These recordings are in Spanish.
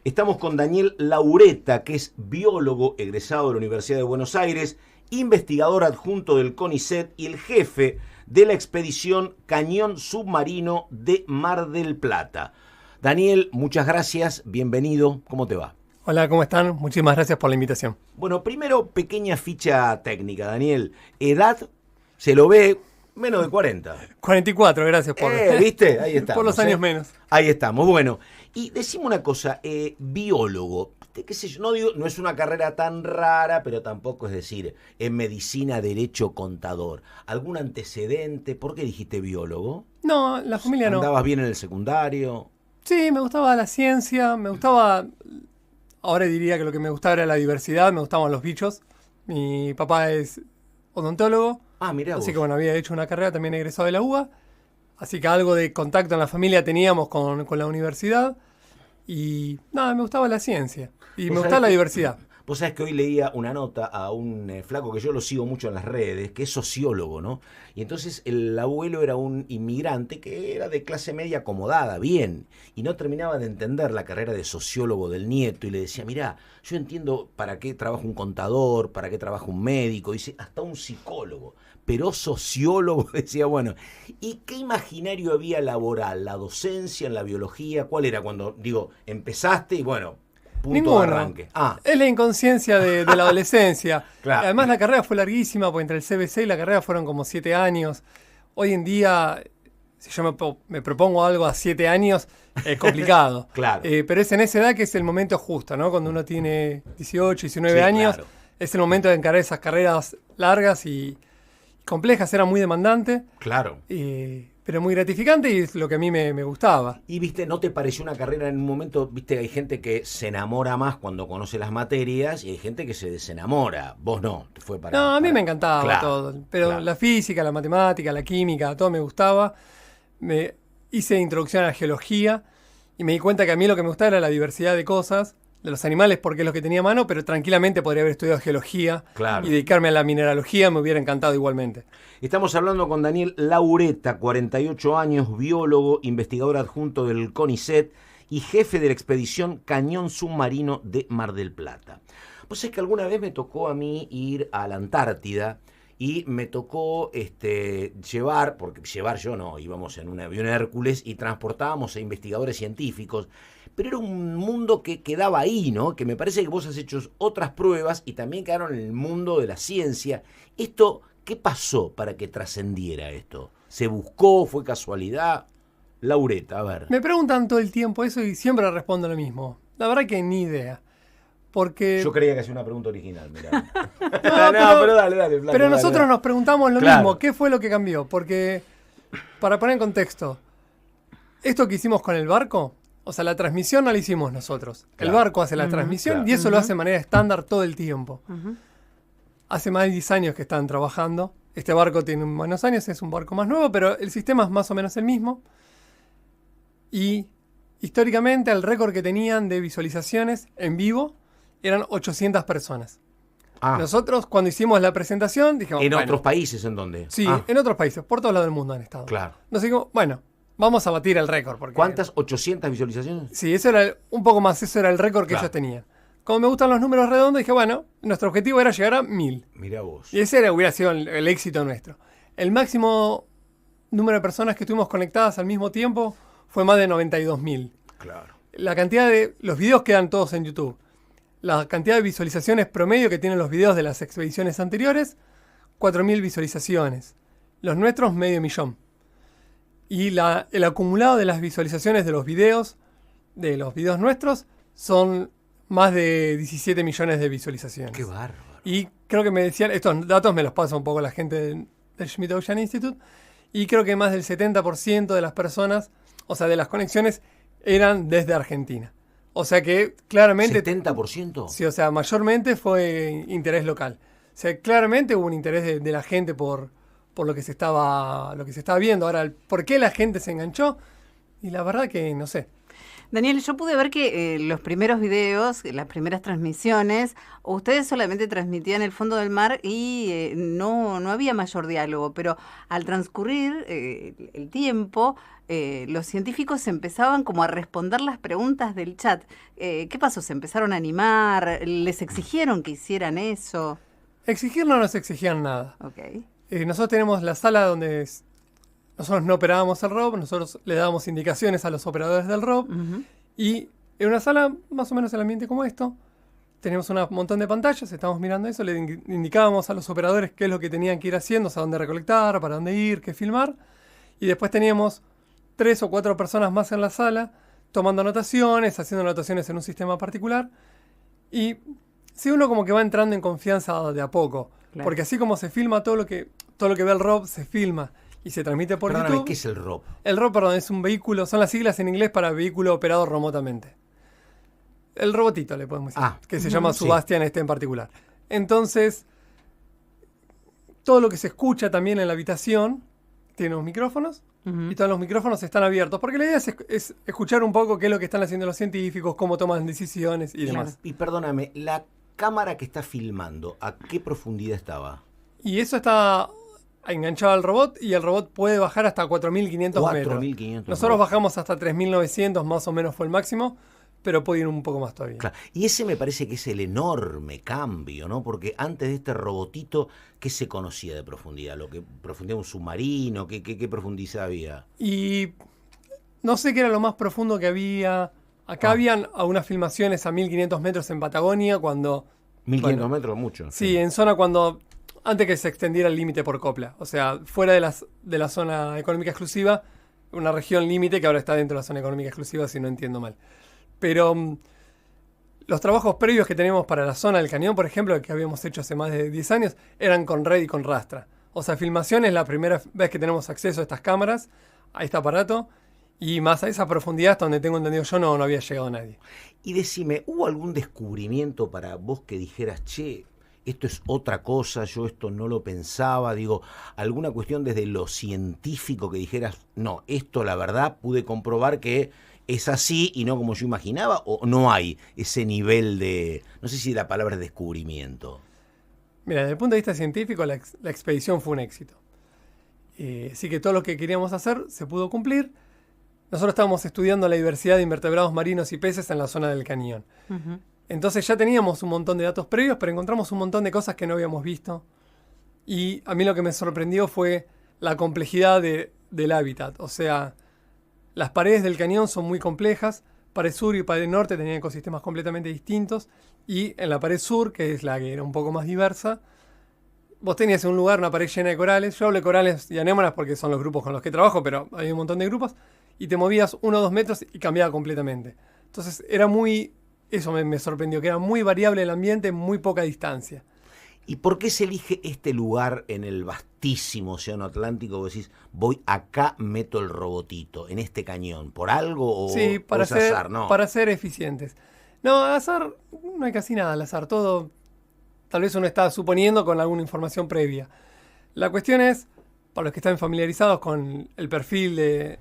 Estamos con Daniel Laureta, que es biólogo egresado de la Universidad de Buenos Aires, investigador adjunto del CONICET y el jefe de la expedición Cañón Submarino de Mar del Plata. Daniel, muchas gracias, bienvenido, ¿cómo te va? Hola, ¿cómo están? Muchísimas gracias por la invitación. Bueno, primero, pequeña ficha técnica, Daniel. Edad, se lo ve, menos de 40. 44, gracias por... ¿Viste? Ahí estamos. Por los años menos. Ahí estamos, bueno. Y decime una cosa, biólogo, qué sé yo, no es una carrera tan rara, pero tampoco es decir, en medicina, derecho, contador. ¿Algún antecedente? ¿Por qué dijiste biólogo? No, la familia no. ¿Andabas bien en el secundario? Sí, me gustaba la ciencia, me gustaba... Ahora diría que lo que me gustaba era la diversidad, me gustaban los bichos. Mi papá es odontólogo. Ah, mirá vos. Así que bueno, había hecho una carrera también egresado de la UBA. Así que algo de contacto en la familia teníamos con la universidad. Y nada, me gustaba la ciencia. Y me gustaba la diversidad. Vos sabés que hoy leía una nota a un flaco que yo lo sigo mucho en las redes, que es sociólogo, ¿no? Y entonces el abuelo era un inmigrante que era de clase media acomodada, bien, y no terminaba de entender la carrera de sociólogo del nieto y le decía, mirá, yo entiendo para qué trabaja un contador, para qué trabaja un médico, dice, hasta un psicólogo, pero sociólogo, decía, bueno, ¿y qué imaginario había laboral, la docencia en la biología? ¿Cuál era cuando, digo, empezaste y bueno... Punto de arranque. Es la inconsciencia de la adolescencia. Claro. Además la carrera fue larguísima, porque entre el CBC y la carrera fueron como 7 años. Hoy en día, si yo me propongo algo a 7 años, es complicado. Claro. Pero es en esa edad que es el momento justo, ¿no? Cuando uno tiene 18, 19 sí, años, claro. Es el momento de encarar esas carreras largas y complejas. Era muy demandante. Claro. Pero muy gratificante y es lo que a mí me gustaba. Y viste, ¿no te pareció una carrera en un momento? Viste, hay gente que se enamora más cuando conoce las materias y hay gente que se desenamora. Vos no, te fue para... No, a mí me encantaba claro, todo. Pero claro. La física, la matemática, la química, todo me gustaba. Me hice introducción a la geología y me di cuenta que a mí lo que me gustaba era la diversidad de cosas, de los animales porque es lo que tenía a mano, pero tranquilamente podría haber estudiado geología Claro. y dedicarme a la mineralogía, me hubiera encantado igualmente. Estamos hablando con Daniel Laureta, 48 años, biólogo, investigador adjunto del CONICET y jefe de la expedición Cañón Submarino de Mar del Plata. Vos sabés que alguna vez me tocó a mí ir a la Antártida y me tocó llevar yo no, íbamos en un avión Hércules y transportábamos a investigadores científicos, pero era un mundo que quedaba ahí, ¿no? Que me parece que vos has hecho otras pruebas y también quedaron en el mundo de la ciencia. Esto, ¿qué pasó para que trascendiera esto? ¿Se buscó? ¿Fue casualidad? Laureta, a ver. Me preguntan todo el tiempo eso y siempre respondo lo mismo. La verdad que ni idea. Porque... Yo creía que hacía una pregunta original, mirá. pero dale. Pero nosotros dale. nos preguntamos lo Claro. mismo. ¿Qué fue lo que cambió? Porque, para poner en contexto, esto que hicimos con el barco, o sea, la transmisión no la hicimos nosotros. Claro. El barco hace la transmisión claro. y eso lo hace de manera estándar todo el tiempo. Hace más de 10 años que están trabajando. Este barco tiene unos años, es un barco más nuevo, pero el sistema es más o menos el mismo. Y históricamente el récord que tenían de visualizaciones en vivo eran 800 personas. Nosotros cuando hicimos la presentación dijimos... ¿En otros países en dónde? Sí, en otros países, por todos lados del mundo han estado. Claro. Nos dijimos, bueno, vamos a batir el récord. Porque, ¿Cuántas? ¿800 visualizaciones? Sí, eso era un poco más, eso era el récord que Claro. ellos tenían. Como me gustan los números redondos, dije, bueno, nuestro objetivo era llegar a 1000. Mirá vos. Y ese hubiera sido el éxito nuestro. El máximo número de personas que estuvimos conectadas al mismo tiempo fue más de 92.000. Claro. La cantidad de... Los videos quedan todos en YouTube. La cantidad de visualizaciones promedio que tienen los videos de las expediciones anteriores, 4.000 visualizaciones. Los nuestros, 500.000. Y el acumulado de las visualizaciones de los videos nuestros son más de 17 millones de visualizaciones. Qué bárbaro. Y creo que me decían, estos datos me los pasa un poco la gente del Schmidt Ocean Institute, y creo que más del 70% de las personas, o sea, de las conexiones, eran desde Argentina. O sea que claramente... ¿70%? Sí, o sea, mayormente fue interés local. O sea, claramente hubo un interés de la gente por lo que se estaba viendo. Ahora, ¿por qué la gente se enganchó? Y la verdad que no sé. Daniel, yo pude ver que los primeros videos, las primeras transmisiones, ustedes solamente transmitían el fondo del mar y no había mayor diálogo, pero al transcurrir el tiempo, los científicos empezaban como a responder las preguntas del chat. ¿Qué pasó? ¿Se empezaron a animar? ¿Les exigieron que hicieran eso? Exigir no nos exigían nada. Ok. Nosotros tenemos la sala donde nosotros no operábamos el ROV, nosotros le dábamos indicaciones a los operadores del ROV. Ujú. Y en una sala, más o menos el ambiente como esto, tenemos un montón de pantallas, estamos mirando eso, le indicábamos a los operadores qué es lo que tenían que ir haciendo, a dónde recolectar, para dónde ir, qué filmar. Y después teníamos 3 o 4 personas más en la sala, tomando anotaciones, haciendo anotaciones en un sistema particular. Y si uno como que va entrando en confianza de a poco, Claro. porque así como se filma todo lo que ve el ROV, se filma y se transmite por Perdóname, YouTube. ¿qué es el ROV? El ROV, perdón, es un vehículo, son las siglas en inglés para vehículo operado remotamente. El robotito, le podemos decir, que se llama sí. Subastian en particular. Entonces, todo lo que se escucha también en la habitación tiene unos micrófonos Ujú. y todos los micrófonos están abiertos, porque la idea es escuchar un poco qué es lo que están haciendo los científicos, cómo toman decisiones y demás. Y perdóname, la cámara que está filmando, ¿a qué profundidad estaba? Y eso está enganchado al robot y el robot puede bajar hasta 4.500 metros. 4.500 Nosotros metros. bajamos hasta 3.900, más o menos fue el máximo, pero puede ir un poco más todavía. Claro. Y ese me parece que es el enorme cambio, ¿no? Porque antes de este robotito, ¿qué se conocía de profundidad? ¿Lo que profundidad un submarino? ¿Qué profundidad había? Y no sé qué era lo más profundo que había. Acá habían unas filmaciones a 1.500 metros en Patagonia, cuando... 1.500 bueno, metros, mucho. Sí, en zona cuando... Antes que se extendiera el límite por copla. O sea, fuera de la zona económica exclusiva, una región límite que ahora está dentro de la zona económica exclusiva, si no entiendo mal. Pero los trabajos previos que tenemos para la zona del cañón, por ejemplo, que habíamos hecho hace más de 10 años, eran con red y con rastra. O sea, filmación es la primera vez que tenemos acceso a estas cámaras, a este aparato, y más a esa profundidad hasta donde tengo entendido yo no había llegado nadie. Y decime, ¿hubo algún descubrimiento para vos que dijeras, che, esto es otra cosa, yo esto no lo pensaba? Digo, alguna cuestión desde lo científico que dijeras, no, esto la verdad pude comprobar que es así y no como yo imaginaba, o no hay ese nivel de, no sé si la palabra es descubrimiento. Mira, desde el punto de vista científico, la expedición fue un éxito. Así que todo lo que queríamos hacer se pudo cumplir. Nosotros estábamos estudiando la diversidad de invertebrados marinos y peces en la zona del cañón. Ujú. Entonces ya teníamos un montón de datos previos, pero encontramos un montón de cosas que no habíamos visto. Y a mí lo que me sorprendió fue la complejidad del hábitat. O sea, las paredes del cañón son muy complejas. Pared sur y pared norte tenían ecosistemas completamente distintos. Y en la pared sur, que es la que era un poco más diversa, vos tenías un lugar, una pared llena de corales. Yo hablo de corales y anémonas porque son los grupos con los que trabajo, pero hay un montón de grupos. Y te movías 1 o 2 metros y cambiaba completamente. Entonces era muy... Eso me sorprendió, que era muy variable el ambiente en muy poca distancia. ¿Y por qué se elige este lugar en el vastísimo océano Atlántico? Vos decís, voy acá, meto el robotito, en este cañón. ¿Por algo o, Sí, o es azar? No. para ser eficientes. No, azar, no hay casi nada al azar. Todo, tal vez uno está suponiendo con alguna información previa. La cuestión es, para los que están familiarizados con el perfil de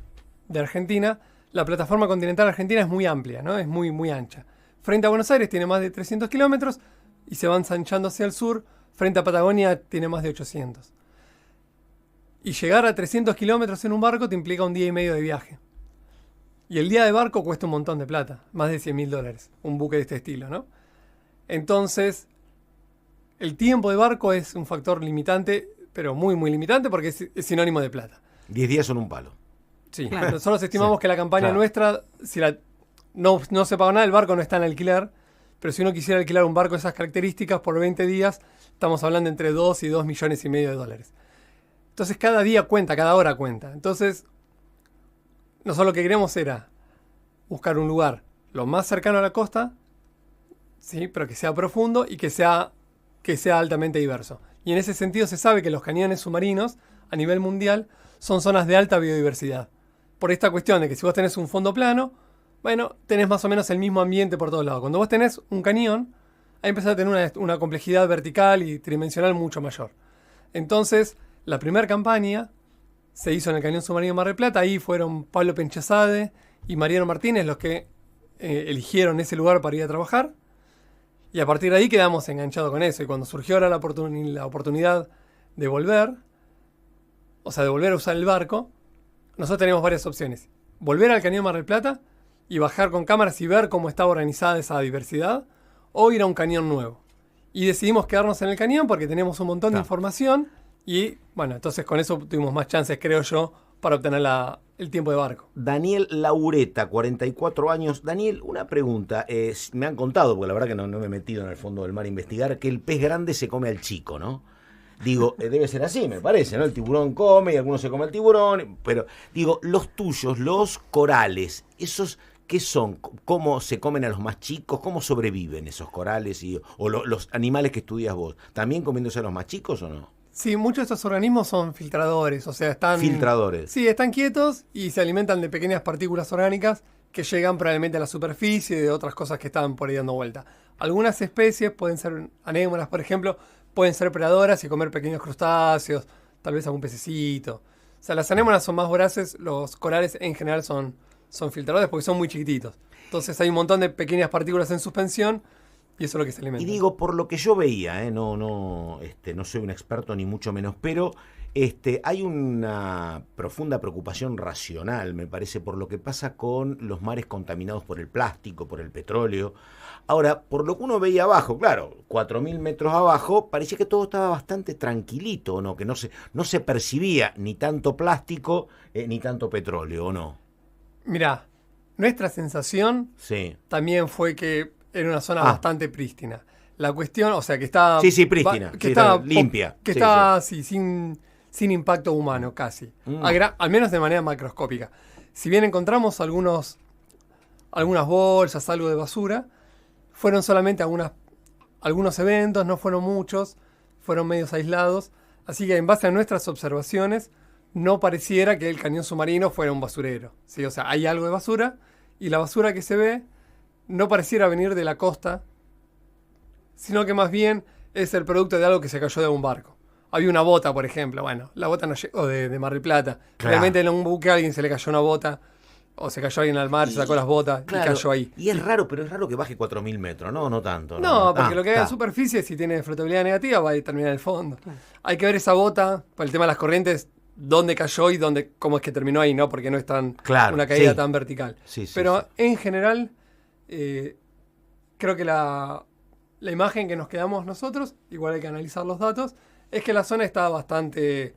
Argentina, la plataforma continental argentina es muy amplia, ¿no? Es muy, muy ancha. Frente a Buenos Aires tiene más de 300 kilómetros y se va ensanchando hacia el sur. Frente a Patagonia tiene más de 800. Y llegar a 300 kilómetros en un barco te implica un día y medio de viaje. Y el día de barco cuesta un montón de plata, más de $100.000, un buque de este estilo, ¿no? Entonces, el tiempo de barco es un factor limitante, pero muy, muy limitante porque es sinónimo de plata. 10 días son un palo. Sí, nosotros estimamos que la campaña claro. nuestra, si no se paga nada, el barco no está en alquiler, pero si uno quisiera alquilar un barco de esas características por 20 días, estamos hablando entre 2 y 2,5 millones de dólares. Entonces cada día cuenta, cada hora cuenta. Entonces, nosotros lo que queríamos era buscar un lugar lo más cercano a la costa, sí, pero que sea profundo y que sea altamente diverso. Y en ese sentido se sabe que los cañones submarinos, a nivel mundial, son zonas de alta biodiversidad. Por esta cuestión de que si vos tenés un fondo plano, bueno, tenés más o menos el mismo ambiente por todos lados. Cuando vos tenés un cañón, ahí empezás a tener una complejidad vertical y tridimensional mucho mayor. Entonces, la primera campaña se hizo en el Cañón Submarino Mar del Plata. Ahí fueron Pablo Penchazade y Mariano Martínez los que eligieron ese lugar para ir a trabajar. Y a partir de ahí quedamos enganchados con eso. Y cuando surgió ahora la oportunidad de volver, o sea, de volver a usar el barco, nosotros teníamos varias opciones. Volver al Cañón Mar del Plata y bajar con cámaras y ver cómo estaba organizada esa diversidad, o ir a un cañón nuevo. Y decidimos quedarnos en el cañón porque teníamos un montón de información y, bueno, entonces con eso tuvimos más chances, creo yo, para obtener el tiempo de barco. Daniel Laureta, 44 años. Daniel, una pregunta. Me han contado, porque la verdad que no me he metido en el fondo del mar a investigar, que el pez grande se come al chico, ¿no? Digo, debe ser así, me parece, ¿no? El tiburón come y algunos se come al tiburón, pero digo, los tuyos, los corales, esos, ¿qué son? ¿Cómo se comen a los más chicos? ¿Cómo sobreviven esos corales los animales que estudias vos? ¿También comiéndose a los más chicos o no? Sí, muchos de estos organismos son filtradores, o sea, están... Filtradores. Sí, están quietos y se alimentan de pequeñas partículas orgánicas que llegan probablemente a la superficie y de otras cosas que están por ahí dando vuelta. Algunas especies, pueden ser anémonas, por ejemplo, pueden ser predadoras y comer pequeños crustáceos, tal vez algún pececito. O sea, las anémonas son más voraces, los corales en general son filtradores porque son muy chiquititos. Entonces hay un montón de pequeñas partículas en suspensión y eso es lo que se alimenta. Y digo, por lo que yo veía, no soy un experto ni mucho menos, pero hay una profunda preocupación racional, me parece, por lo que pasa con los mares contaminados por el plástico, por el petróleo. Ahora, por lo que uno veía abajo, claro, 4.000 metros abajo, parecía que todo estaba bastante tranquilito, ¿no? Que no se percibía ni tanto plástico ni tanto petróleo, ¿o no? Mirá, nuestra sensación también fue que era una zona bastante prístina. La cuestión, o sea, que está... Sí, prístina. Que está limpia. Que está, sin impacto humano, casi. Al menos de manera macroscópica. Si bien encontramos algunas bolsas, algo de basura, fueron solamente algunos eventos, no fueron muchos, fueron medios aislados. Así que en base a nuestras observaciones, no pareciera que el cañón submarino fuera un basurero, ¿sí? O sea, hay algo de basura y la basura que se ve no pareciera venir de la costa, sino que más bien es el producto de algo que se cayó de un barco. Había una bota, por ejemplo. Bueno, la bota no llegó de Mar del Plata. Claro. Realmente en un buque a alguien se le cayó una bota, o se cayó alguien al mar, se sacó las botas y cayó ahí. Y es raro, pero es raro que baje 4.000 metros, ¿no? No tanto. No, porque lo que hay en superficie, si tiene flotabilidad negativa, va a terminar en el fondo. Claro. Hay que ver esa bota, por el tema de las corrientes, dónde cayó y cómo es que terminó ahí, ¿no? Porque no es una caída tan vertical. Pero en general, creo que la imagen que nos quedamos nosotros, igual hay que analizar los datos, es que la zona está bastante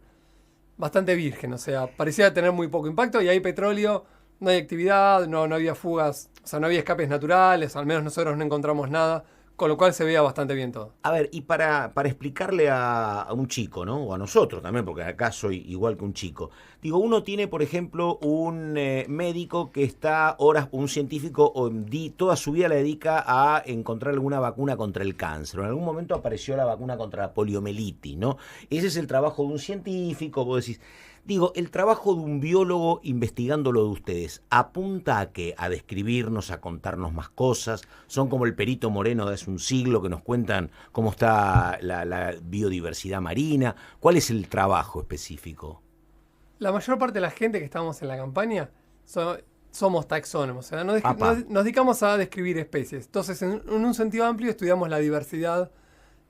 virgen. O sea, parecía tener muy poco impacto y hay petróleo, no hay actividad, no había fugas, o sea, no había escapes naturales, al menos nosotros no encontramos nada. Con lo cual se veía bastante bien todo. A ver, y para explicarle a un chico, ¿no? O a nosotros también, porque acá soy igual que un chico. Digo, uno tiene, por ejemplo, un médico que está un científico, toda su vida la dedica a encontrar alguna vacuna contra el cáncer. En algún momento apareció la vacuna contra la poliomielitis, ¿no? Ese es el trabajo de un científico, vos decís. Digo, el trabajo de un biólogo investigando lo de ustedes, ¿apunta a qué? ¿A describirnos, a contarnos más cosas? ¿Son como el Perito Moreno de hace un siglo que nos cuentan cómo está la biodiversidad marina? ¿Cuál es el trabajo específico? La mayor parte de la gente que estamos en la campaña somos taxónomos, o sea, nos dedicamos a describir especies. Entonces, en un sentido amplio, estudiamos la diversidad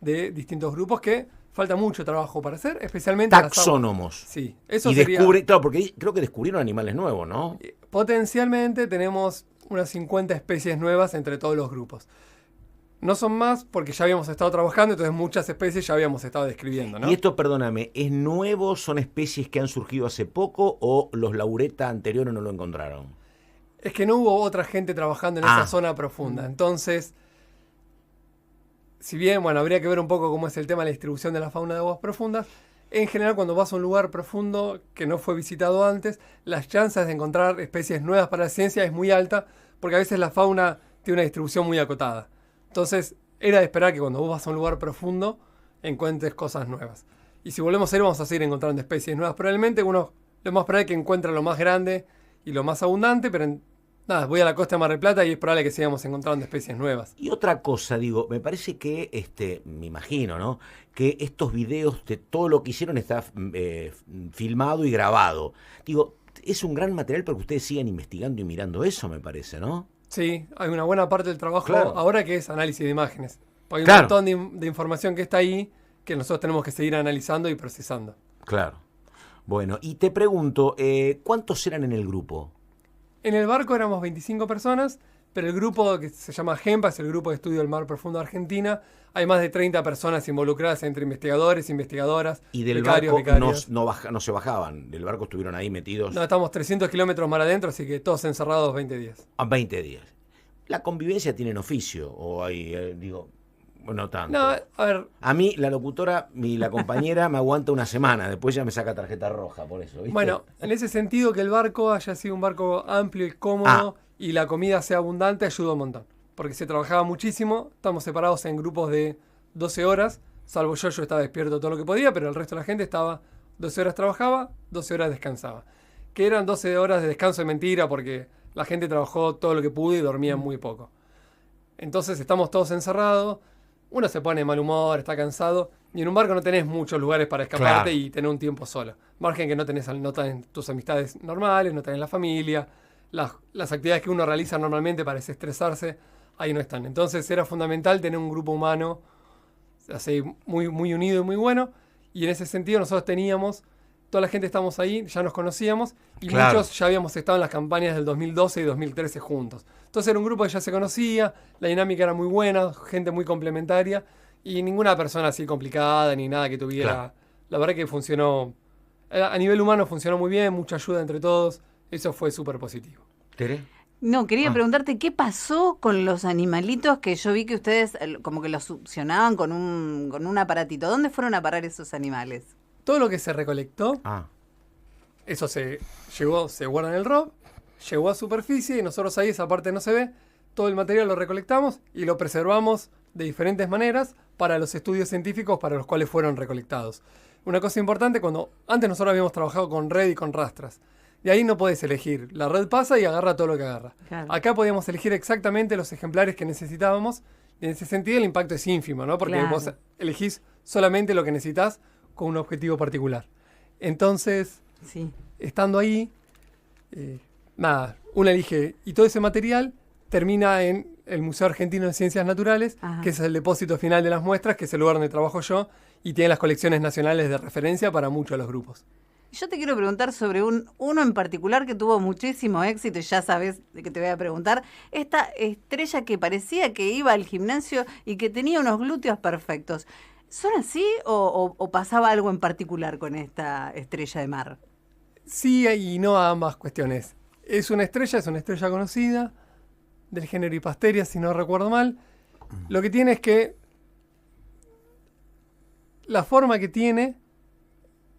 de distintos grupos que... Falta mucho trabajo para hacer, especialmente taxónomos. Sí, eso y sería... Claro, porque creo que descubrieron animales nuevos, ¿no? Potencialmente tenemos unas 50 especies nuevas entre todos los grupos. No son más porque ya habíamos estado trabajando, entonces muchas especies ya habíamos estado describiendo, ¿no? Y esto, perdóname, ¿es nuevo? ¿Son especies que han surgido hace poco o los Laureta anteriores no lo encontraron? Es que no hubo otra gente trabajando en esa zona profunda, entonces... Si bien, bueno, habría que ver un poco cómo es el tema de la distribución de la fauna de aguas profundas, en general cuando vas a un lugar profundo que no fue visitado antes, las chances de encontrar especies nuevas para la ciencia es muy alta, porque a veces la fauna tiene una distribución muy acotada. Entonces, era de esperar que cuando vos vas a un lugar profundo, encuentres cosas nuevas. Y si volvemos a ir, vamos a seguir encontrando especies nuevas. Probablemente lo más probable es que encuentre lo más grande y lo más abundante, pero nada, voy a la costa de Mar del Plata y es probable que sigamos encontrando especies nuevas. Y otra cosa, digo, me parece que, me imagino, ¿no? Que estos videos de todo lo que hicieron está filmado y grabado. Digo, es un gran material para que ustedes sigan investigando y mirando eso, me parece, ¿no? Sí, hay una buena parte del trabajo Claro. ahora que es análisis de imágenes. Porque hay un Claro. montón de información que está ahí que nosotros tenemos que seguir analizando y procesando. Claro. Bueno, y te pregunto, ¿cuántos eran en el grupo? En el barco éramos 25 personas, pero el grupo que se llama GEMPA, es el Grupo de Estudio del Mar Profundo de Argentina, hay más de 30 personas involucradas entre investigadores, investigadoras, Y del becarios, barco becarias. no se bajaban, del barco estuvieron ahí metidos No, estamos 300 kilómetros mar adentro, así que todos encerrados 20 días. a 20 días. ¿La convivencia tiene oficio? O hay, digo, no tanto. No, a ver, A mí, la locutora, la compañera, me aguanta una semana, después ya me saca tarjeta roja por eso, ¿viste? bueno, en ese sentido que el barco haya sido un barco amplio y cómodo y la comida sea abundante ayuda un montón. Porque se trabajaba muchísimo, estamos separados en grupos de 12 horas, salvo yo estaba despierto todo lo que podía, pero el resto de la gente estaba 12 horas trabajaba, 12 horas descansaba. Que eran 12 horas de descanso de mentira porque la gente trabajó todo lo que pudo y dormía muy poco. Entonces estamos todos encerrados, uno se pone de mal humor, está cansado, y en un barco no tenés muchos lugares para escaparte Claro. y tener un tiempo solo. Margen que no tenés tus amistades normales, no tenés la familia, las actividades que uno realiza normalmente para desestresarse, ahí no están. Entonces era fundamental tener un grupo humano así, muy, muy unido y muy bueno, y en ese sentido nosotros teníamos, toda la gente estamos ahí, ya nos conocíamos, y Claro. muchos ya habíamos estado en las campañas del 2012 y 2013 juntos. Entonces era un grupo que ya se conocía, la dinámica era muy buena, gente muy complementaria, y ninguna persona así complicada ni nada que tuviera. Claro. La verdad que funcionó, a nivel humano funcionó muy bien, mucha ayuda entre todos, eso fue súper positivo. ¿Tere? No, quería preguntarte qué pasó con los animalitos que yo vi que ustedes como que los succionaban con un aparatito. ¿Dónde fueron a parar esos animales? Todo lo que se recolectó, Ah, eso se guarda en el ROV, llegó a superficie y nosotros ahí esa parte no se ve, todo el material lo recolectamos y lo preservamos de diferentes maneras para los estudios científicos para los cuales fueron recolectados. Una cosa importante, antes nosotros habíamos trabajado con red y con rastras, de ahí no podés elegir, la red pasa y agarra todo lo que agarra. Claro. Acá podíamos elegir exactamente los ejemplares que necesitábamos y en ese sentido el impacto es ínfimo, ¿no? Porque Claro. vos elegís solamente lo que necesitas con un objetivo particular. Entonces, Sí. estando ahí, nada, uno elige, y todo ese material termina en el Museo Argentino de Ciencias Naturales, Ajá. que es el depósito final de las muestras, que es el lugar donde trabajo yo, y tiene las colecciones nacionales de referencia para muchos de los grupos. Yo te quiero preguntar sobre uno en particular que tuvo muchísimo éxito, y ya sabes de qué te voy a preguntar. Esta estrella que parecía que iba al gimnasio y que tenía unos glúteos perfectos. ¿Son así o pasaba algo en particular con esta estrella de mar? Sí y no a ambas cuestiones. Es una estrella conocida, del género Hipasteria, si no recuerdo mal. Lo que tiene es que la forma que tiene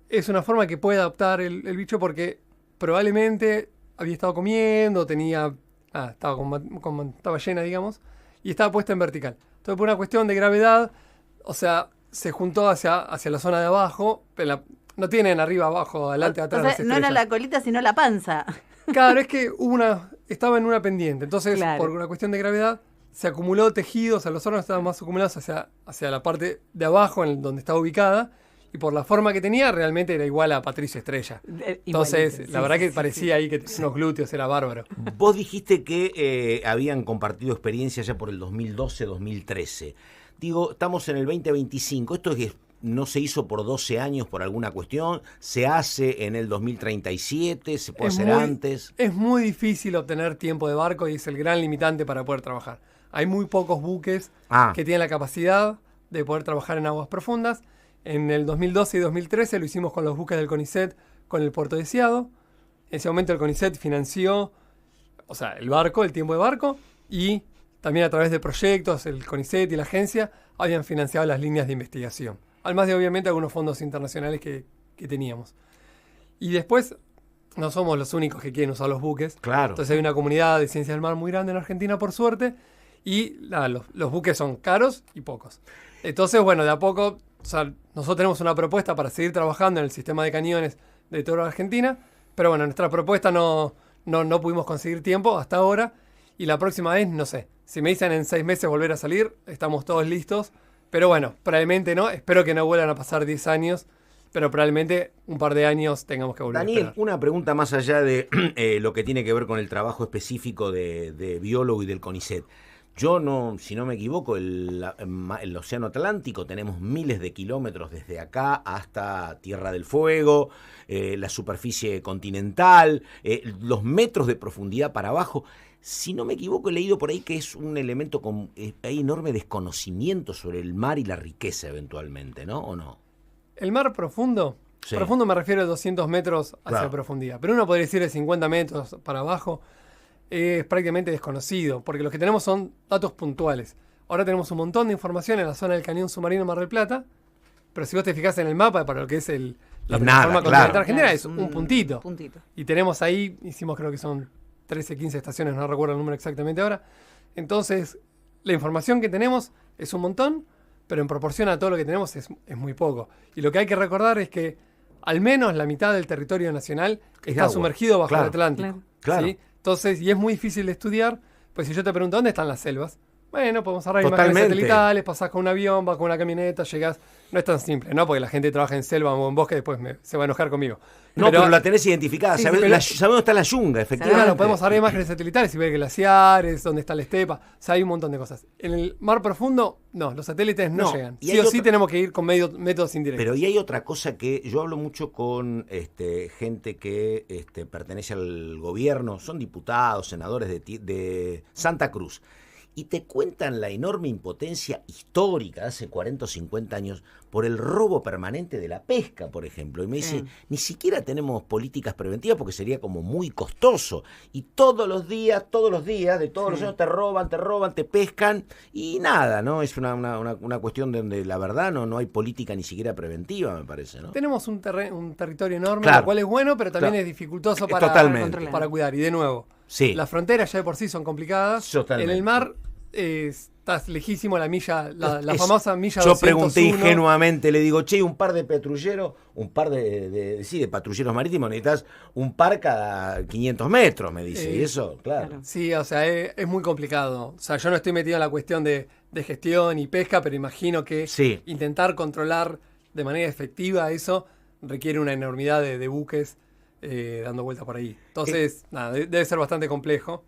es una forma que puede adaptar el bicho porque probablemente había estado comiendo, estaba llena, digamos, y estaba puesta en vertical. Entonces, por una cuestión de gravedad, o sea, se juntó hacia la zona de abajo, pero no tienen arriba, abajo, adelante, atrás. O sea, las no era estrellas. la colita, sino la panza. Claro, es que estaba en una pendiente, entonces Claro. por una cuestión de gravedad se acumuló tejido, o sea, los órganos estaban más acumulados hacia la parte de abajo, donde estaba ubicada, y por la forma que tenía, realmente era igual a Patricia Estrella. Entonces, Igualito, la sí, verdad sí, que sí, parecía ahí que tenía unos glúteos, era bárbaro. vos dijiste que habían compartido experiencia ya por el 2012-2013. Digo, estamos en el 2025. Esto es que no se hizo por 12 años por alguna cuestión. ¿Se hace en el 2037? ¿Se puede hacer antes? Es muy difícil obtener tiempo de barco y es el gran limitante para poder trabajar. Hay muy pocos buques que tienen la capacidad de poder trabajar en aguas profundas. En el 2012 y 2013 lo hicimos con los buques del CONICET, con el Puerto Deseado. En ese momento el CONICET financió, o sea, el barco, el tiempo de barco, y también a través de proyectos, el CONICET y la agencia habían financiado las líneas de investigación. Además de, obviamente, algunos fondos internacionales que teníamos. Y después, no somos los únicos que quieren usar los buques. Claro. Entonces hay una comunidad de ciencias del mar muy grande en Argentina, por suerte, y los buques son caros y pocos. Entonces, bueno, de a poco, o sea, nosotros tenemos una propuesta para seguir trabajando en el sistema de cañones de toda Argentina, pero bueno, nuestra propuesta no pudimos conseguir tiempo hasta ahora, y la próxima vez, no sé, si me dicen en 6 meses volver a salir, estamos todos listos, pero bueno, probablemente no, espero que no vuelvan a pasar 10 años, pero probablemente un par de años tengamos que volver a Daniel, esperar. una pregunta más allá de lo que tiene que ver con el trabajo específico de biólogo y del CONICET. Yo no, si no me equivoco, el Océano Atlántico tenemos miles de kilómetros desde acá hasta Tierra del Fuego, la superficie continental, los metros de profundidad para abajo. Si no me equivoco, he leído por ahí que es un elemento con hay enorme desconocimiento sobre el mar y la riqueza eventualmente, ¿no? ¿O no? El mar profundo, Sí. profundo me refiero a 200 metros hacia Claro. profundidad, pero uno podría decir de 50 metros para abajo. Es prácticamente desconocido, porque lo que tenemos son datos puntuales. Ahora tenemos un montón de información en la zona del Cañón Submarino Mar del Plata, pero si vos te fijás en el mapa para lo que es la Es plataforma nada, continental claro. argentina, es un puntito. Puntito. Y tenemos ahí, hicimos creo que son 13, 15 estaciones, no recuerdo el número exactamente ahora. Entonces, la información que tenemos es un montón, pero en proporción a todo lo que tenemos es muy poco. Y lo que hay que recordar es que al menos la mitad del territorio nacional está agua. sumergido bajo Claro. el Atlántico. Claro. ¿Sí? Entonces, y es muy difícil de estudiar, pues si yo te pregunto dónde están las selvas, bueno, podemos agarrar imágenes Totalmente. satelitales, pasás con un avión, vas con una camioneta, llegás. No es tan simple, ¿no? Porque la gente trabaja en selva o en bosque, después se va a enojar conmigo. No, pero la tenés identificada, Sí, sabés, pero- sabés dónde está la yunga, efectivamente. Claro, podemos agarrar imágenes satelitales y ver glaciares, dónde está la estepa, o sea, hay un montón de cosas. En el mar profundo, no, los satélites no, No, llegan. y Sí hay o sí otra- tenemos que ir con métodos indirectos. Pero y hay otra cosa que yo hablo mucho con gente que pertenece al gobierno, son diputados, senadores de Santa Cruz, y te cuentan la enorme impotencia histórica de hace 40 o 50 años por el robo permanente de la pesca, por ejemplo. Y me dice, Sí. ni siquiera tenemos políticas preventivas porque sería como muy costoso. Y todos los días, de todos los años te roban, te pescan y nada, ¿no? Es una cuestión donde la verdad no hay política ni siquiera preventiva, me parece, ¿no? Tenemos un territorio enorme, Claro. lo cual es bueno, pero también Claro. es dificultoso Totalmente. para cuidar. Y de nuevo, Sí. las fronteras ya de por sí son complicadas. Totalmente. En el mar estás lejísimo la milla, la Es- famosa milla Yo 201. pregunté ingenuamente, le digo, che, un par de patrulleros, un par de patrulleros marítimos, necesitas un par cada 500 metros, me dice. Y eso, claro. Claro. Sí, o sea, es muy complicado. O sea, yo no estoy metido en la cuestión de gestión y pesca, pero imagino que Sí. intentar controlar de manera efectiva eso requiere una enormidad de buques dando vueltas por ahí. Entonces, nada, debe ser bastante complejo.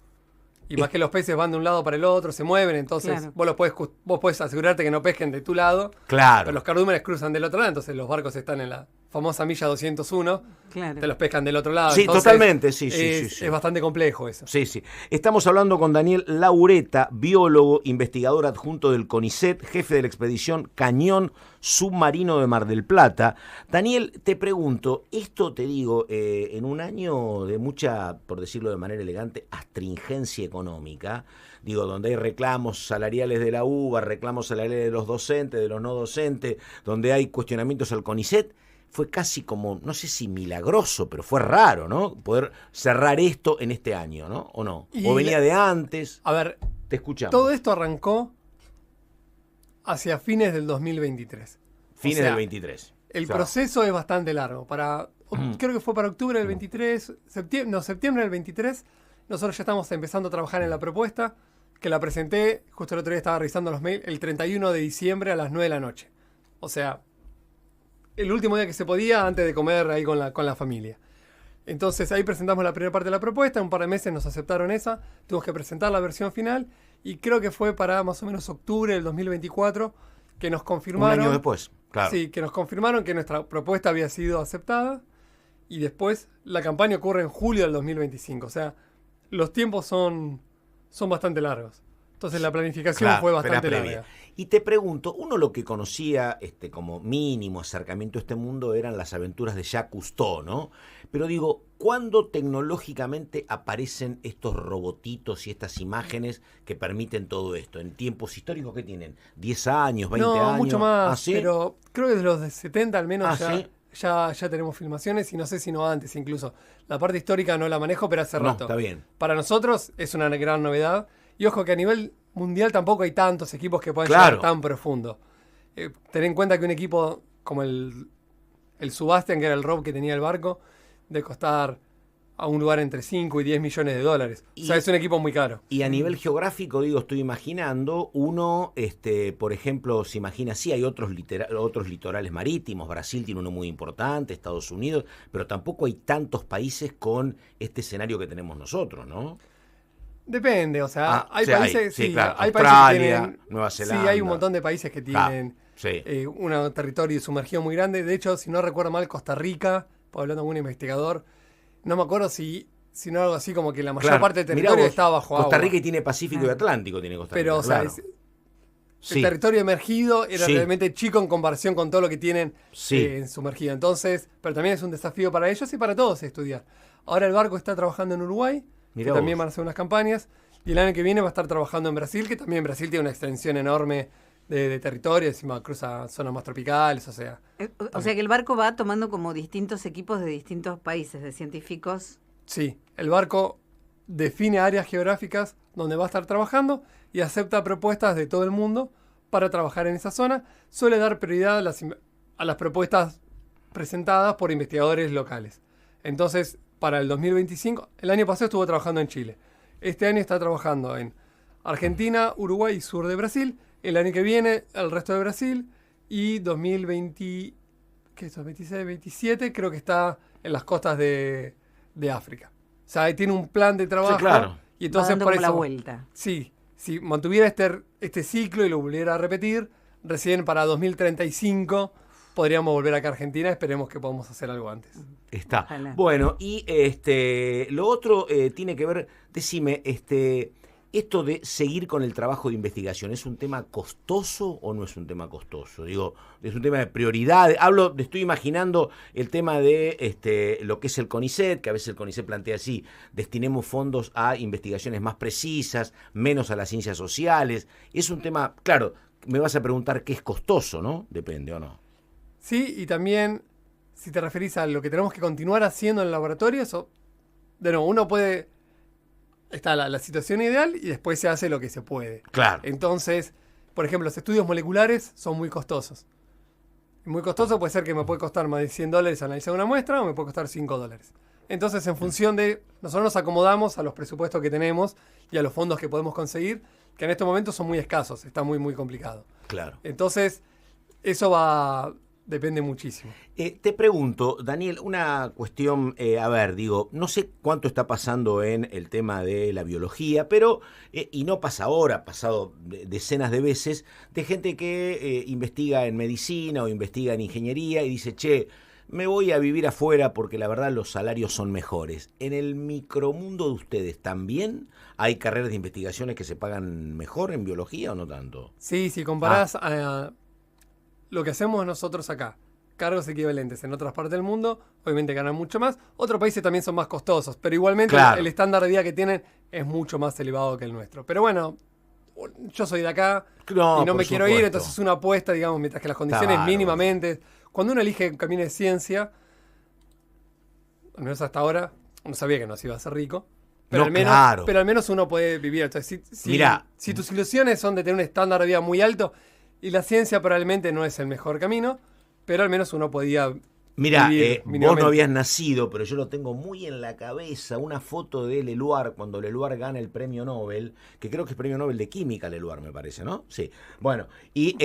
Y más que los peces van de un lado para el otro, se mueven, entonces Claro. vos podés asegurarte que no pesquen de tu lado, Claro. pero los cardúmenes cruzan del otro lado, entonces los barcos están en la famosa milla 201, Claro. te los pescan del otro lado. Sí, entonces totalmente, sí, sí, es, sí. es bastante complejo eso. Sí, sí. Estamos hablando con Daniel Laureta, biólogo, investigador adjunto del CONICET, jefe de la expedición Cañón Submarino de Mar del Plata. Daniel, te pregunto, esto te digo, en un año de mucha, por decirlo de manera elegante, astringencia económica, digo, donde hay reclamos salariales de la UBA, reclamos salariales de los docentes, de los no docentes, donde hay cuestionamientos al CONICET, fue casi como, no sé si milagroso, pero fue raro, ¿no? Poder cerrar esto en este año, ¿no? ¿O no? Y ¿O venía de antes? A ver, Te escuchamos. todo esto arrancó hacia fines del 2023. Fines o sea, del 23. El Claro. proceso es bastante largo. Creo que fue para octubre del 23, septiembre del 23. Nosotros ya estamos empezando a trabajar en la propuesta, que la presenté, justo el otro día estaba revisando los mails, el 31 de diciembre a las 9 de la noche. O sea, el último día que se podía antes de comer ahí con la familia. Entonces ahí presentamos la primera parte de la propuesta, en un par de meses nos aceptaron esa, tuvimos que presentar la versión final y creo que fue para más o menos octubre del 2024 que nos Un confirmaron. año después, claro. Sí, que nos confirmaron que nuestra propuesta había sido aceptada y después la campaña ocurre en julio del 2025. O sea, los tiempos son bastante largos. Entonces la planificación Claro, fue pero bastante era previa. larga. Y te pregunto, uno lo que conocía como mínimo acercamiento a este mundo eran las aventuras de Jacques Cousteau, ¿no? Pero digo, ¿cuándo tecnológicamente aparecen estos robotitos y estas imágenes que permiten todo esto? ¿En tiempos históricos qué tienen? ¿10 años, 20 No, años? mucho más, ¿Ah, sí? pero creo que de los de 70 al menos Ah, ¿sí? ya tenemos filmaciones y no sé si no antes incluso. La parte histórica no la manejo, pero hace No, rato. está bien. Para nosotros es una gran novedad. Y ojo que a nivel mundial tampoco hay tantos equipos que puedan Claro. llegar tan profundo. Ten en cuenta que un equipo como el Sebastian, que era el rob que tenía el barco, de costar a un lugar entre 5 y 10 millones de dólares. O sea, es un equipo muy caro. Y a nivel geográfico, digo, estoy imaginando, uno, por ejemplo, se imagina, sí, hay otros litorales marítimos, Brasil tiene uno muy importante, Estados Unidos, pero tampoco hay tantos países con este escenario que tenemos nosotros, ¿no? Depende, o sea, hay sí, países, sí, claro, hay Australia, países que tienen, Nueva Zelanda. sí, hay un montón de países que tienen sí. un territorio sumergido muy grande. De hecho, si no recuerdo mal, Costa Rica, hablando con un investigador, no me acuerdo si no algo así como que la mayor parte del territorio está bajo agua. Costa Rica tiene Pacífico y Atlántico, tiene Costa Rica. Pero, o sea, claro. El territorio emergido era realmente chico en comparación con todo lo que tienen sumergido. Entonces, pero también es un desafío para ellos y para todos estudiar. Ahora el barco está trabajando en Uruguay, que también van a hacer unas campañas, y el año que viene va a estar trabajando en Brasil, que también Brasil tiene una extensión enorme de territorio, encima cruza zonas más tropicales, o sea. O sea que el barco va tomando como distintos equipos de distintos países, de científicos. Sí, el barco define áreas geográficas donde va a estar trabajando y acepta propuestas de todo el mundo para trabajar en esa zona. Suele dar prioridad a las propuestas presentadas por investigadores locales. Entonces, para el 2025, el año pasado estuvo trabajando en Chile. Este año está trabajando en Argentina, Uruguay y sur de Brasil. El año que viene, el resto de Brasil. Y 2020, ¿qué es eso? 26, 27, creo que está en las costas de África. O sea, ahí tiene un plan de trabajo. Sí, claro. Y entonces por eso la vuelta. Sí, si mantuviera este ciclo y lo volviera a repetir, recién para 2035 podríamos volver acá a Argentina. Esperemos que podamos hacer algo antes. Está. Ojalá. Bueno, y lo otro tiene que ver, decime, esto de seguir con el trabajo de investigación, ¿es un tema costoso o no es un tema costoso? Digo, es un tema de prioridad. Estoy imaginando el tema de lo que es el CONICET, que a veces el CONICET plantea así: destinemos fondos a investigaciones más precisas, menos a las ciencias sociales. Es un tema, claro, me vas a preguntar qué es costoso, ¿no? Depende o no. Sí, y también, si te referís a lo que tenemos que continuar haciendo en el laboratorio, eso, de nuevo, uno puede... Está la situación ideal y después se hace lo que se puede. Claro. Entonces, por ejemplo, los estudios moleculares son muy costosos. Muy costoso puede ser que me puede costar más de $100 analizar una muestra o me puede costar $5. Entonces, en función de... Nosotros nos acomodamos a los presupuestos que tenemos y a los fondos que podemos conseguir, que en estos momentos son muy escasos, está muy, muy complicado. Claro. Entonces, eso depende muchísimo. Te pregunto, Daniel, una cuestión, no sé cuánto está pasando en el tema de la biología, pero, y no pasa ahora, ha pasado decenas de veces, de gente que investiga en medicina o investiga en ingeniería y dice, che, me voy a vivir afuera porque la verdad los salarios son mejores. ¿En el micromundo de ustedes también hay carreras de investigaciones que se pagan mejor en biología o no tanto? Sí, si comparás a lo que hacemos nosotros acá, cargos equivalentes en otras partes del mundo, obviamente ganan mucho más. Otros países también son más costosos, pero igualmente el estándar de vida que tienen es mucho más elevado que el nuestro. Pero bueno, yo soy de acá y no me quiero ir, entonces es una apuesta, digamos, mientras que las condiciones mínimamente... Cuando uno elige un camino de ciencia, al menos hasta ahora, uno sabía que no se iba a ser rico, pero, pero al menos uno puede vivir. Entonces, si tus ilusiones son de tener un estándar de vida muy alto, y la ciencia probablemente no es el mejor camino, pero al menos uno podía... Mirá, vos no habías nacido, pero yo lo tengo muy en la cabeza, una foto de Leluar, cuando Leluar gana el premio Nobel, que creo que es premio Nobel de Química Leluar, me parece, ¿no? Sí. Bueno, y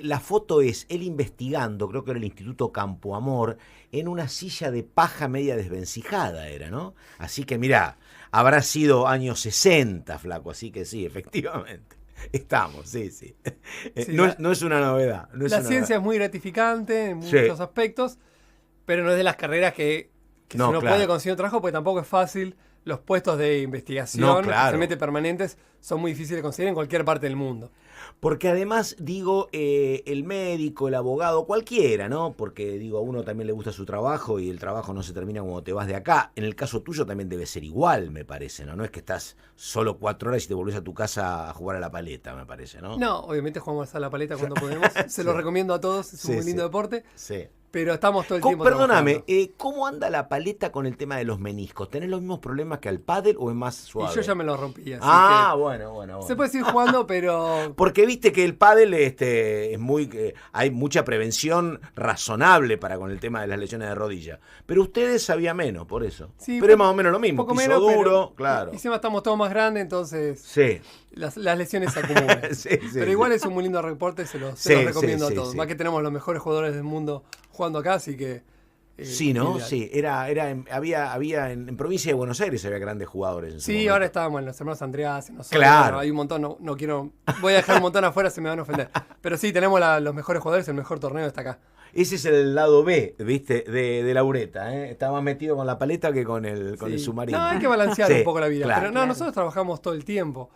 la foto es él investigando, creo que era el Instituto Campo Amor, en una silla de paja media desvencijada era, ¿no? Así que mirá, habrá sido años 60, flaco, así que sí, efectivamente. Estamos, sí. No es una novedad. La ciencia es muy gratificante en muchos aspectos, pero no es de las carreras que si uno puede conseguir un trabajo, porque tampoco es fácil. Los puestos de investigación, especialmente permanentes, son muy difíciles de conseguir en cualquier parte del mundo. Porque además, digo, el médico, el abogado, cualquiera, ¿no? Porque, digo, a uno también le gusta su trabajo y el trabajo no se termina cuando te vas de acá. En el caso tuyo también debe ser igual, me parece, ¿no? No es que estás solo 4 horas y te volvés a tu casa a jugar a la paleta, me parece, ¿no? No, obviamente jugamos a la paleta cuando podemos. Se lo recomiendo a todos, es un muy lindo deporte. Sí. pero estamos todo el tiempo Perdóname, trabajando. ¿cómo anda la paleta con el tema de los meniscos? ¿Tenés los mismos problemas que al pádel o es más suave? Y yo ya me lo rompí, así Bueno. se puede seguir jugando, pero... Porque viste que el pádel es muy... hay mucha prevención razonable para con el tema de las lesiones de rodilla. Pero ustedes sabían menos, por eso. Sí, pero es más o menos lo mismo. poco Piso menos, duro, pero claro. Y encima estamos todos más grandes, entonces Sí. las lesiones se acumulan. Sí, pero sí, igual sí. es un muy lindo reporte, se los Sí, recomiendo sí, a todos. sí. Más que tenemos los mejores jugadores del mundo jugando acá, así que... Sí, ¿no? ideal. Sí, había en provincia de Buenos Aires había grandes jugadores en su Sí, momento. ahora estábamos en los hermanos Andreas, en nosotros, Claro. bueno, hay un montón, no quiero... Voy a dejar un montón afuera, se me van a ofender. Pero sí, tenemos los mejores jugadores, el mejor torneo está acá. Ese es el lado B, ¿viste? De Laureta, ¿eh? Está más metido con la paleta que con el Sí. submarino. No, hay que balancear Sí, un poco la vida. claro. Pero no, nosotros trabajamos todo el tiempo.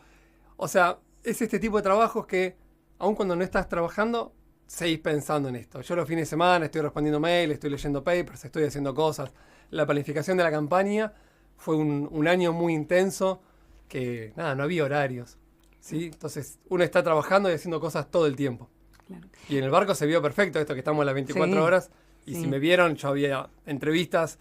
O sea, es este tipo de trabajos que, aun cuando no estás trabajando, seguís pensando en esto. Yo los fines de semana estoy respondiendo mail, estoy leyendo papers, estoy haciendo cosas. La planificación de la campaña fue un año muy intenso que, nada, no había horarios. ¿Sí? Entonces, uno está trabajando y haciendo cosas todo el tiempo. Claro. Y en el barco se vio perfecto esto, que estamos a las 24 Sí, horas. Y sí. si me vieron, yo había entrevistas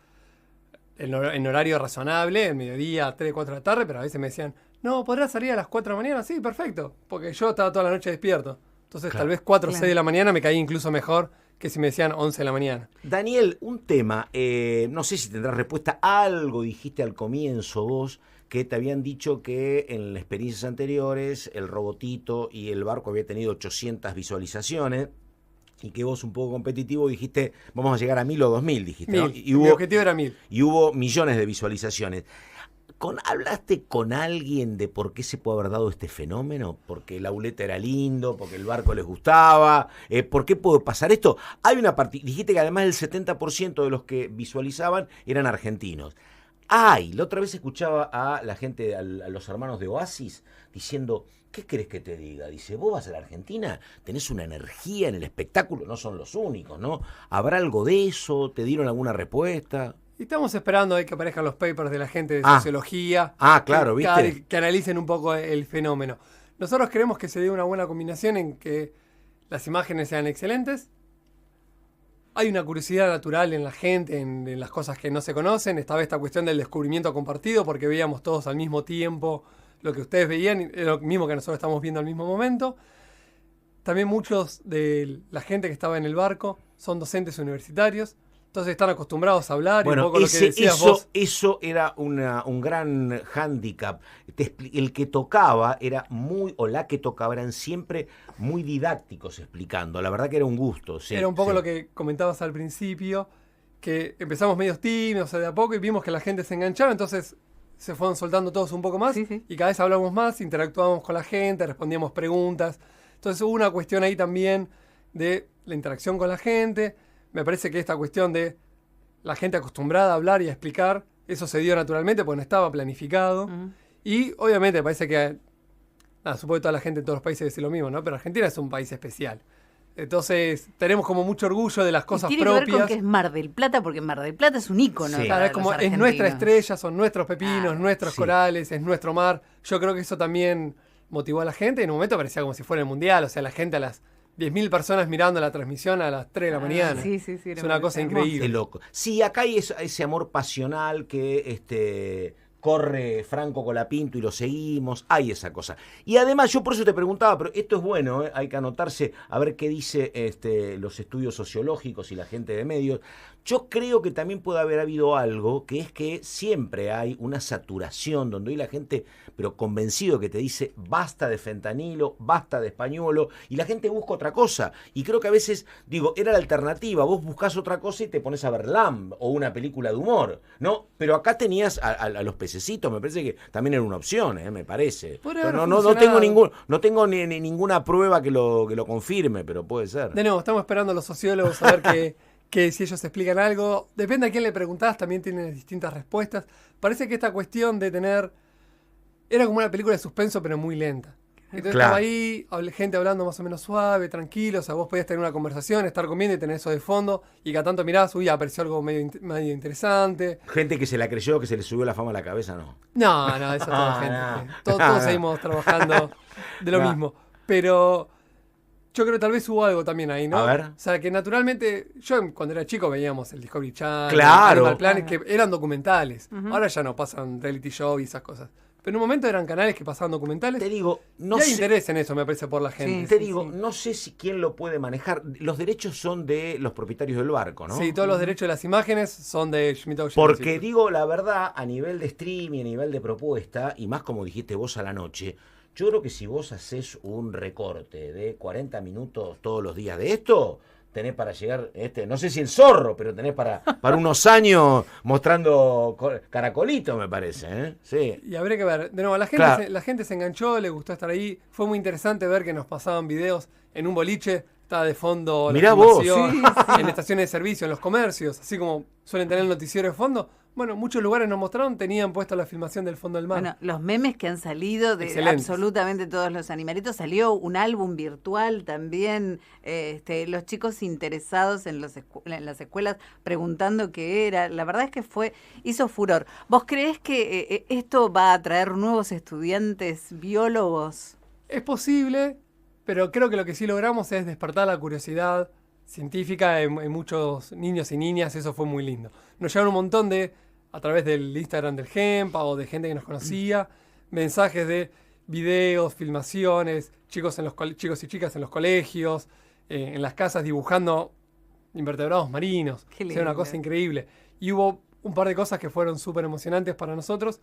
en horario razonable, en mediodía, 3, 4 de la tarde, pero a veces me decían, no, ¿podrás salir a las 4 de la mañana? Sí, perfecto, porque yo estaba toda la noche despierto. Entonces Claro. tal vez 4 o Claro. 6 de la mañana me caí incluso mejor que si me decían 11 de la mañana. Daniel, un tema, no sé si tendrás respuesta, algo dijiste al comienzo vos, que te habían dicho que en las experiencias anteriores el robotito y el barco había tenido 800 visualizaciones y que vos un poco competitivo dijiste, vamos a llegar a 1000 o 2000, dijiste, ¿no? 1000. Y Mi objetivo era 1000. y hubo millones de visualizaciones. ¿Hablaste con alguien de por qué se puede haber dado este fenómeno? ¿Porque la uleta era lindo? ¿Porque el barco les gustaba? ¿Por qué puede pasar esto? Dijiste que además el 70% de los que visualizaban eran argentinos. La otra vez escuchaba a la gente, a los hermanos de Oasis, diciendo, ¿qué querés que te diga? Dice, vos vas a la Argentina, tenés una energía en el espectáculo, no son los únicos, ¿no? ¿Habrá algo de eso? ¿Te dieron alguna respuesta? Y estamos esperando ahí que aparezcan los papers de la gente de Ah. sociología. Claro, ¿viste? Que analicen un poco el fenómeno. Nosotros creemos que se dio una buena combinación en que las imágenes sean excelentes. Hay una curiosidad natural en la gente, en las cosas que no se conocen. Estaba esta cuestión del descubrimiento compartido, porque veíamos todos al mismo tiempo lo que ustedes veían, y lo mismo que nosotros estamos viendo al mismo momento. También muchos de la gente que estaba en el barco son docentes universitarios. Entonces están acostumbrados a hablar y un poco lo que decías vos. Eso era un gran hándicap. El que tocaba o la que tocaba eran siempre muy didácticos explicando. La verdad que era un gusto. Sí, Era un poco sí. lo que comentabas al principio, que empezamos medios tímidos, de a poco, y vimos que la gente se enganchaba, entonces se fueron soltando todos un poco más, Sí, sí. y cada vez hablamos más, interactuábamos con la gente, respondíamos preguntas. Entonces hubo una cuestión ahí también de la interacción con la gente. Me parece que esta cuestión de la gente acostumbrada a hablar y a explicar, eso se dio naturalmente porque no estaba planificado. Ujú. Y obviamente parece que, supongo que toda la gente en todos los países dice lo mismo, ¿no? Pero Argentina es un país especial. Entonces tenemos como mucho orgullo de las cosas tiene que ver propias. con que es Mar del Plata, porque Mar del Plata es un ícono. Sí. Claro, es como es nuestra estrella, son nuestros pepinos, Ah, nuestros sí. corales, es nuestro mar. Yo creo que eso también motivó a la gente. En un momento parecía como si fuera el mundial, o sea, la gente a las 10.000 personas mirando la transmisión a las 3 de la mañana. Sí, sí, sí. Es una cosa hermoso. increíble. Qué loco. Sí, acá hay ese amor pasional que corre Franco Colapinto y lo seguimos. Hay esa cosa. Y además, yo por eso te preguntaba, pero esto es bueno, hay que anotarse a ver qué dice los estudios sociológicos y la gente de medios. Yo creo que también puede haber habido algo, que es que siempre hay una saturación donde hay la gente, pero convencido, que te dice basta de fentanilo, basta de españolo, y la gente busca otra cosa. Y creo que a veces, era la alternativa, vos buscás otra cosa y te pones a ver Lamb o una película de humor, ¿no? Pero acá tenías a los pececitos, me parece que también era una opción, me parece. Podría Pero haber no tengo funcionado. no tengo ni ninguna prueba que lo confirme, pero puede ser. De nuevo, estamos esperando a los sociólogos a ver que si ellos explican algo. Depende a quién le preguntás, también tienen distintas respuestas. Parece que esta cuestión de tener... Era como una película de suspenso, pero muy lenta. Entonces Claro. estaba ahí, gente hablando más o menos suave, tranquilo. O sea, vos podías tener una conversación, estar comiendo y tener eso de fondo. Y cada tanto mirás, apareció algo medio interesante. Gente que se la creyó, que se le subió la fama a la cabeza, no. No, eso es toda Ah, gente. no. Todos seguimos trabajando de lo No. mismo. Pero Yo creo que tal vez hubo algo también ahí, ¿no? A ver. O sea, que naturalmente, yo cuando era chico veíamos el Discovery Channel, Claro. Animal Planet, que eran documentales. Ahora ya no pasan reality show y esas cosas. Pero en un momento eran canales que pasaban documentales. Te digo, no y hay sé. interés en eso, me parece, por la gente. Te digo, no sé si quién lo puede manejar. Los derechos son de los propietarios del barco, ¿no? Sí, todos los derechos de las imágenes son de Schmidt Ocean Porque Institute. digo la verdad, a nivel de streaming, a nivel de propuesta, y más como dijiste vos a la noche, yo creo que si vos haces un recorte de 40 minutos todos los días de esto, tenés para llegar, no sé si el zorro, pero tenés para unos años mostrando caracolito, me parece, ¿eh? Sí. Y habría que ver. De nuevo, Claro. la gente se enganchó, le gustó estar ahí. Fue muy interesante ver que nos pasaban videos en un boliche. Estaba de fondo la Mirá vos, filmación, en estaciones de servicio, en los comercios, así como suelen tener el noticiero de fondo. Bueno, muchos lugares nos mostraron, tenían puesto la filmación del fondo del mar. Bueno, los memes que han salido de Excelentes. absolutamente todos los animalitos. Salió un álbum virtual también. Los chicos interesados en las escuelas preguntando qué era. La verdad es que hizo furor. ¿Vos creés que esto va a traer nuevos estudiantes biólogos? Es posible, pero creo que lo que sí logramos es despertar la curiosidad científica en muchos niños y niñas. Eso fue muy lindo. Nos llegaron un montón a través del Instagram del GEMPA o de gente que nos conocía, mensajes de videos, filmaciones, chicos y chicas en los colegios, en las casas dibujando invertebrados marinos. Qué O sea, una lindo. cosa increíble. Y hubo un par de cosas que fueron súper emocionantes para nosotros.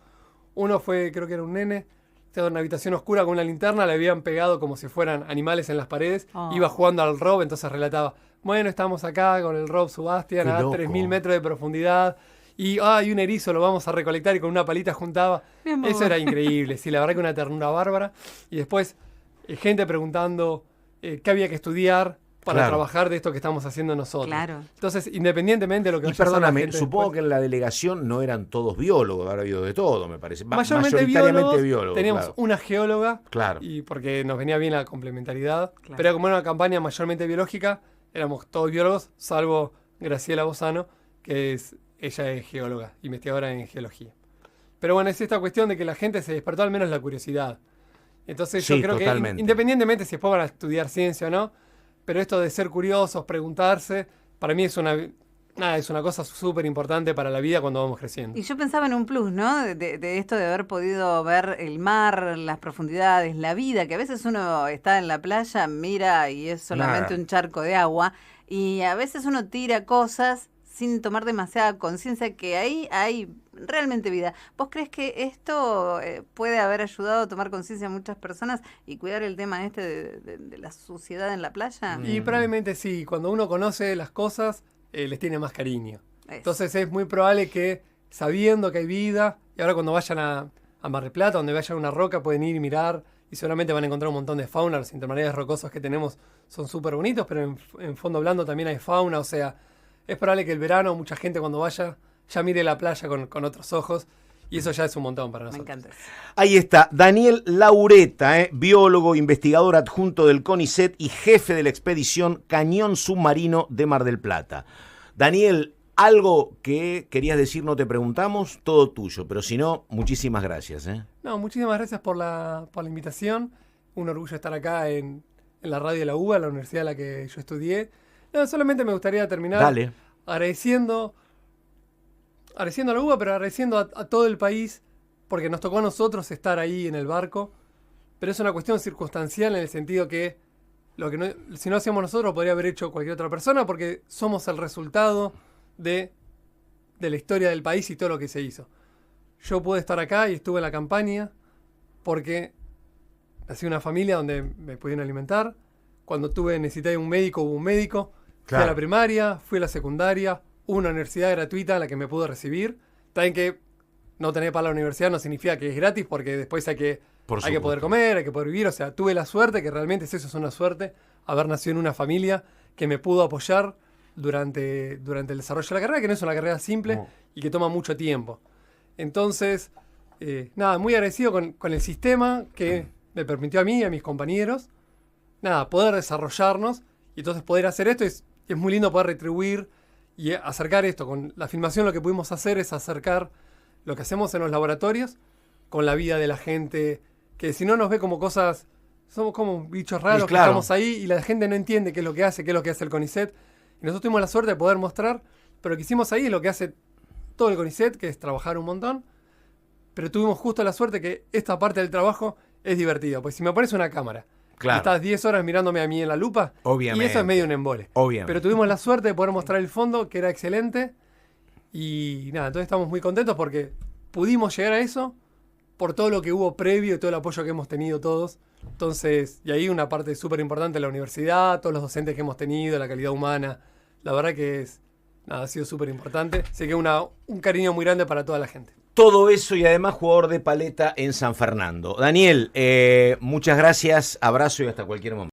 Uno fue, creo que era un nene, estaba en una habitación oscura con una linterna, le habían pegado como si fueran animales en las paredes, Oh. iba jugando al Rob, entonces relataba, bueno, estamos acá con el Rob Sebastian Qué a loco. 3.000 metros de profundidad, y hay un erizo, lo vamos a recolectar, y con una palita juntaba. Mi amor. Eso era increíble, sí, la verdad que una ternura bárbara. Y después, gente preguntando qué había que estudiar para Claro. trabajar de esto que estamos haciendo nosotros. Claro. Entonces, independientemente de lo que Y vaya a hacer la perdóname, gente supongo después, que en la delegación no eran todos biólogos, habrá habido de todo, me parece. mayoritariamente biólogos, teníamos claro. una geóloga, Claro. y porque nos venía bien la complementariedad, Claro. pero como era una campaña mayormente biológica, éramos todos biólogos, salvo Graciela Bozano, ella es geóloga, investigadora en geología. Pero bueno, es esta cuestión de que la gente se despertó al menos la curiosidad. Entonces Sí, yo creo totalmente. que independientemente si después van a estudiar ciencia o no, pero esto de ser curiosos, preguntarse, para mí es una cosa súper importante para la vida cuando vamos creciendo. Y yo pensaba en un plus, ¿no? De esto de haber podido ver el mar, las profundidades, la vida, que a veces uno está en la playa, mira y es solamente Nada. un charco de agua, y a veces uno tira cosas sin tomar demasiada conciencia que ahí hay realmente vida. ¿Vos crees que esto puede haber ayudado a tomar conciencia a muchas personas y cuidar el tema de la suciedad en la playa? Y probablemente sí, cuando uno conoce las cosas, les tiene más cariño. Eso. Entonces es muy probable que, sabiendo que hay vida, y ahora cuando vayan a Mar del Plata, donde vayan a una roca, pueden ir y mirar, y seguramente van a encontrar un montón de fauna. Los intermareales rocosos que tenemos son súper bonitos, pero en fondo blando también hay fauna. O sea, es probable que el verano mucha gente cuando vaya ya mire la playa con otros ojos, y eso ya es un montón para Me nosotros. encanta. Ahí está, Daniel Laureta, biólogo, investigador adjunto del CONICET y jefe de la expedición Cañón Submarino de Mar del Plata. Daniel, algo que querías decir, no te preguntamos, todo tuyo, pero si no, muchísimas gracias. No, muchísimas gracias por la invitación. Un orgullo estar acá en la radio de la UBA, la universidad en la que yo estudié. No, solamente me gustaría terminar Dale. agradeciendo a la UBA, pero agradeciendo a todo el país, porque nos tocó a nosotros estar ahí en el barco, pero es una cuestión circunstancial en el sentido que si no hacíamos nosotros, podría haber hecho cualquier otra persona, porque somos el resultado de la historia del país y todo lo que se hizo. Yo pude estar acá y estuve en la campaña porque nací en una familia donde me pudieron alimentar. Cuando necesité un médico, hubo un médico. Fui Claro. a la primaria, fui a la secundaria, hubo una universidad gratuita en la que me pude recibir. También que no tener para la universidad no significa que es gratis, porque después hay que Por poder supuesto. comer, hay que poder vivir. O sea, tuve la suerte, que realmente eso es una suerte, haber nacido en una familia que me pudo apoyar durante el desarrollo de la carrera, que no es una carrera simple No. y que toma mucho tiempo. Entonces, nada, muy agradecido con el sistema que me permitió a mí y a mis compañeros, nada, poder desarrollarnos y entonces poder hacer esto. Es muy lindo poder retribuir y acercar esto. Con la filmación lo que pudimos hacer es acercar lo que hacemos en los laboratorios con la vida de la gente, que si no nos ve como cosas somos como bichos raros Y que claro. estamos ahí y la gente no entiende qué es lo que hace, qué es lo que hace el CONICET. Y nosotros tuvimos la suerte de poder mostrar, pero lo que hicimos ahí es lo que hace todo el CONICET, que es trabajar un montón. Pero tuvimos justo la suerte que esta parte del trabajo es divertida. Pues si me pones una cámara Claro. y estás 10 horas mirándome a mí en la lupa, Obviamente. y eso es medio un embole. Obviamente. Pero tuvimos la suerte de poder mostrar el fondo, que era excelente. Y nada, entonces estamos muy contentos porque pudimos llegar a eso por todo lo que hubo previo y todo el apoyo que hemos tenido todos. Entonces, y ahí una parte súper importante de la universidad, todos los docentes que hemos tenido, la calidad humana. La verdad que ha sido súper importante. Así que un cariño muy grande para toda la gente. Todo eso y además jugador de paleta en San Fernando. Daniel, muchas gracias, abrazo y hasta cualquier momento.